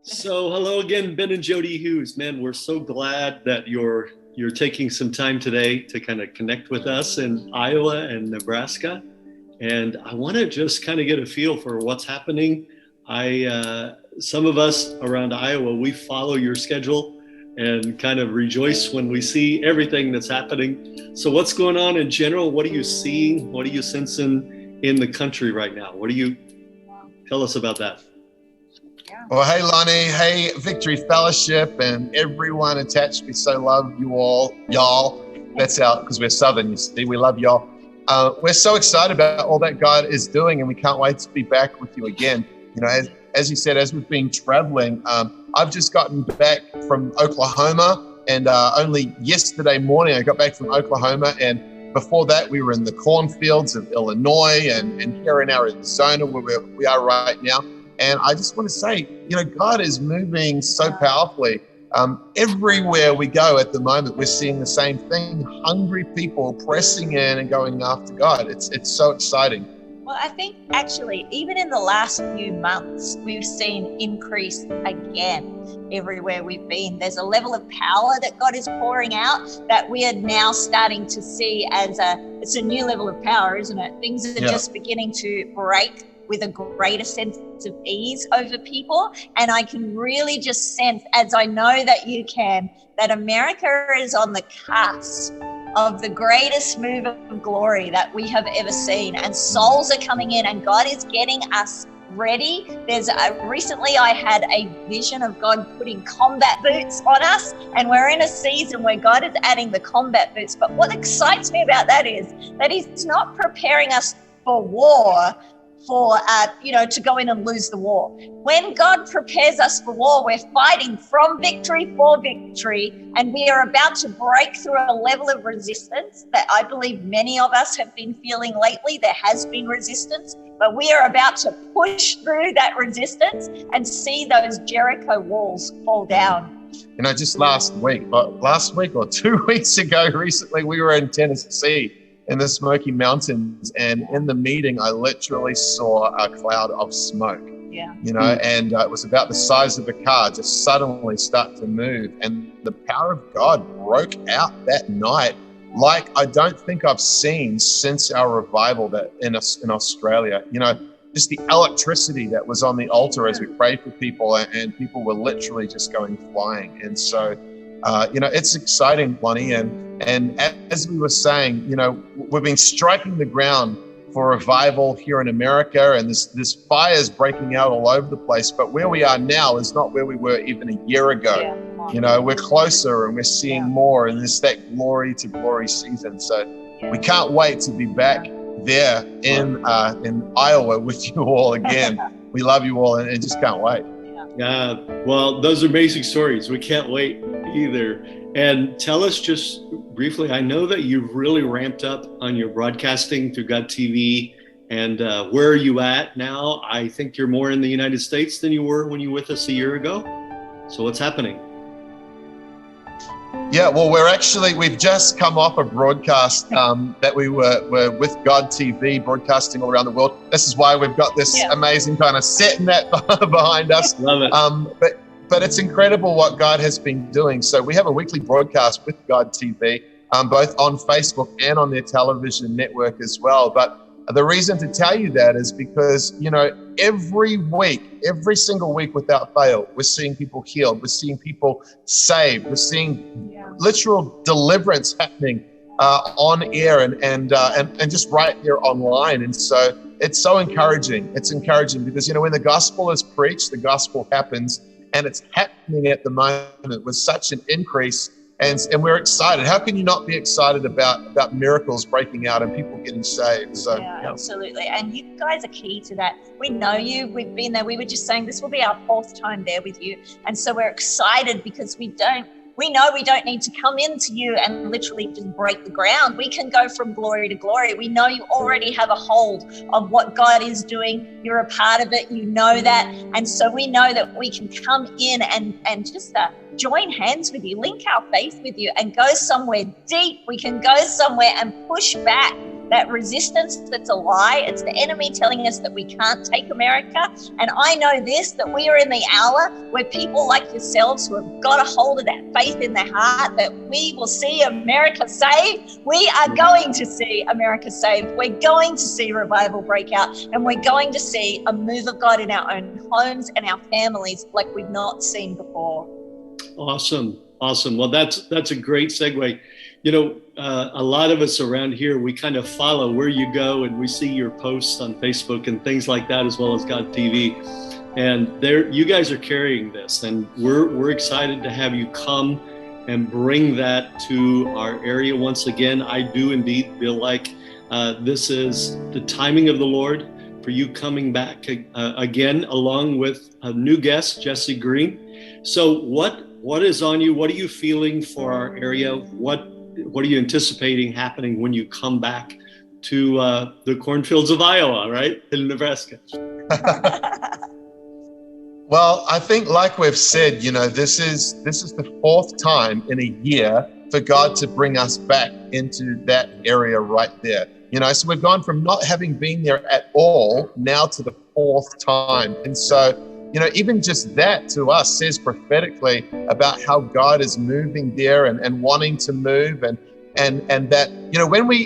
So hello again, Ben and Jodi Hughes. Man, we're so glad that you're taking some time today to kind of connect with us in Iowa and Nebraska. And I want to just kind of get a feel for what's happening. Some of us around Iowa, we follow your schedule and kind of rejoice when we see everything that's happening. So what's going on in general? What are you seeing? What are you sensing in the country right now? Tell us about that? Well, hey, Lonnie. Hey, Victory Fellowship and everyone attached. We so love you all, y'all. That's out because we're Southern, you see. We love y'all. We're so excited about all that God is doing, and we can't wait to be back with you again. You know, as you said, as we've been traveling, I've just gotten back from Oklahoma, and only yesterday morning I got back from Oklahoma, and before that we were in the cornfields of Illinois and here in Arizona where we are right now. And I just want to say, you know, God is moving so powerfully. Everywhere we go at the moment, we're seeing the same thing. Hungry people pressing in and going after God. It's so exciting. Well, I think actually, even in the last few months, we've seen increase again everywhere we've been. There's a level of power that God is pouring out that we are now starting to see it's a new level of power, isn't it? Things are just beginning to break with a greater sense of ease over people. And I can really just sense, as I know that you can, that America is on the cusp of the greatest move of glory that we have ever seen. And souls are coming in and God is getting us ready. Recently I had a vision of God putting combat boots on us, and we're in a season where God is adding the combat boots. But what excites me about that is that He's not preparing us for war, to go in and lose the war. When God prepares us for war, we're fighting from victory for victory, and we are about to break through a level of resistance that I believe many of us have been feeling lately. There has been resistance, but we are about to push through that resistance and see those Jericho walls fall down. You know, just last week or 2 weeks ago, recently, we were in Tennessee in the Smoky Mountains, and in the meeting I literally saw a cloud of smoke, and it was about the size of a car just suddenly start to move, and the power of God broke out that night like I don't think I've seen since our revival that in Australia. You know, just the electricity that was on the altar as we prayed for people, and people were literally just going flying. And so it's exciting, Lonnie, and as we were saying, you know, we've been striking the ground for revival here in America, and this fire is breaking out all over the place. But where we are now is not where we were even a year ago. Yeah. You know, we're closer and we're seeing more, and it's that glory to glory season. So we can't wait to be back there in Iowa with you all again. We love you all and just can't wait. Yeah, well, those are amazing stories. We can't wait either. And tell us just briefly, I know that you've really ramped up on your broadcasting through God TV. And where are you at now? I think you're more in the United States than you were when you were with us a year ago. So what's happening? Yeah, well, we've just come off a broadcast that we were with God TV broadcasting all around the world. This is why we've got this amazing kind of set net behind us. Love it. But it's incredible what God has been doing. So we have a weekly broadcast with God TV, both on Facebook and on their television network as well. But the reason to tell you that is because, you know, every single week without fail, we're seeing people healed. We're seeing people saved. We're seeing literal deliverance happening on air and just right there online. And so it's so encouraging. It's encouraging because, you know, when the gospel is preached, the gospel happens. And it's happening at the moment with such an increase, and we're excited. How can you not be excited about miracles breaking out and people getting saved? So absolutely. And you guys are key to that. We know you. We've been there. We were just saying this will be our 4th time there with you, and so we're excited because we know we don't need to come into you and literally just break the ground. We can go from glory to glory. We know you already have a hold of what God is doing. You're a part of it. You know that. And so we know that we can come in and just join hands with you, link our faith with you, and go somewhere deep. We can go somewhere and push back that resistance that's a lie. It's the enemy telling us that we can't take America. And I know this, that we are in the hour where people like yourselves who have got a hold of that faith in their heart, that we will see America saved. We are going to see America saved. We're going to see revival break out, and we're going to see a move of God in our own homes and our families like we've not seen before. Awesome. Well, that's a great segue. A lot of us around here, we kind of follow where you go, and we see your posts on Facebook and things like that, as well as God TV. And you guys are carrying this, and we're excited to have you come and bring that to our area once again. I do indeed feel like this is the timing of the Lord for you coming back again, along with a new guest, Jesse Green. So what is on you? What are you feeling for our area? What are you anticipating happening when you come back to the cornfields of Iowa, right, in Nebraska? Well, I think, like we've said, this is the fourth time in a year for God to bring us back into that area right there. So we've gone from not having been there at all now to the fourth time. And so, even just that to us says prophetically about how God is moving there and wanting to move, and that,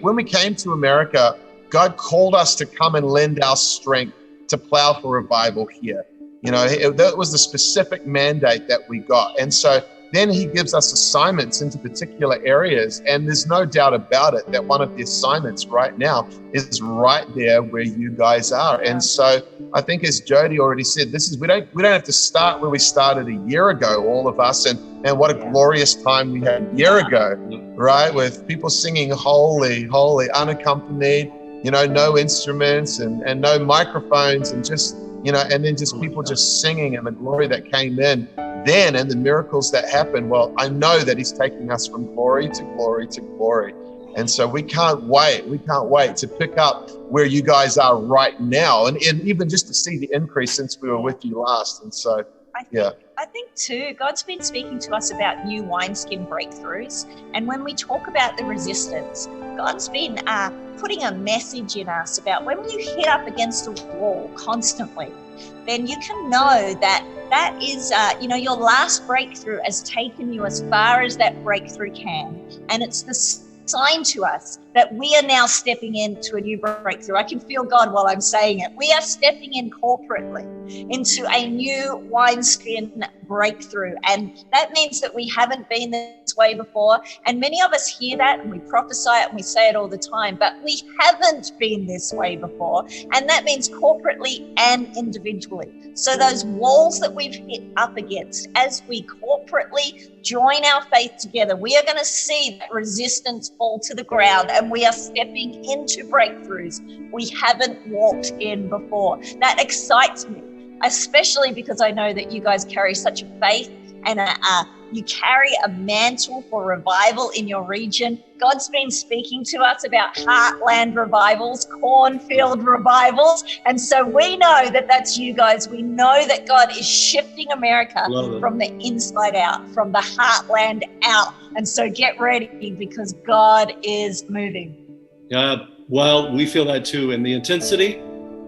when we came to America, God called us to come and lend our strength to plow for revival here. That was the specific mandate that we got. And so then he gives us assignments into particular areas. And there's no doubt about it that one of the assignments right now is right there where you guys are. And so I think, as Jodi already said, we don't have to start where we started a year ago, all of us. And what a glorious time we had a year ago, right? With people singing holy, holy, unaccompanied, no instruments and no microphones, and just, and then just people just singing, and the glory that came in then and the miracles that happened. Well, I know that he's taking us from glory to glory to glory. And so we can't wait. We can't wait to pick up where you guys are right now, and even just to see the increase since we were with you last. And so, I think too, God's been speaking to us about new wineskin breakthroughs. And when we talk about the resistance, God's been putting a message in us about when you hit up against a wall constantly, then you can know that is, your last breakthrough has taken you as far as that breakthrough can. And it's the sign to us that we are now stepping into a new breakthrough. I can feel God while I'm saying it. We are stepping in corporately into a new wineskin breakthrough. And that means that we haven't been this way before. And many of us hear that and we prophesy it and we say it all the time, but we haven't been this way before. And that means corporately and individually. So those walls that we've hit up against, as we corporately join our faith together, we are going to see that resistance fall to the ground, and we are stepping into breakthroughs we haven't walked in before. That excites me, especially because I know that you guys carry such a faith and you carry a mantle for revival in your region. God's been speaking to us about heartland revivals, cornfield revivals. And so we know that that's you guys. We know that God is shifting America from the inside out, from the heartland out. And so get ready, because God is moving. Well, we feel that too. And the intensity,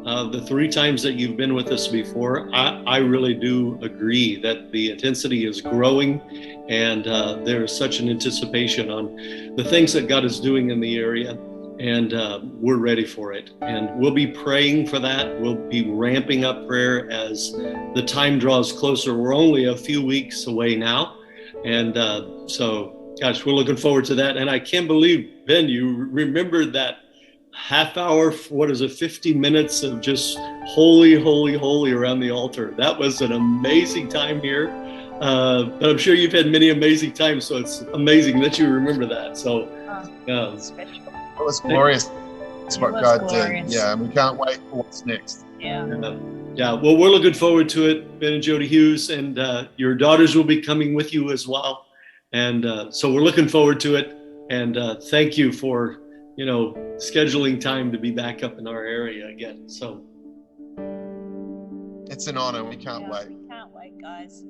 the 3 times that you've been with us before, I really do agree that the intensity is growing, and there is such an anticipation on the things that God is doing in the area, and we're ready for it. And we'll be praying for that. We'll be ramping up prayer as the time draws closer. We're only a few weeks away now. And so, gosh, we're looking forward to that. And I can't believe, Ben, you remembered that half hour, 50 minutes of just holy, holy, holy around the altar. That was an amazing time here. But I'm sure you've had many amazing times, so it's amazing that you remember that. So, special. It was glorious. That's what God did. Yeah, and we can't wait for what's next. Yeah. Well, we're looking forward to it, Ben and Jodi Hughes, and your daughters will be coming with you as well. And so we're looking forward to it. And thank you for scheduling time to be back up in our area again. So it's an honor. We can't wait. We can't wait, guys.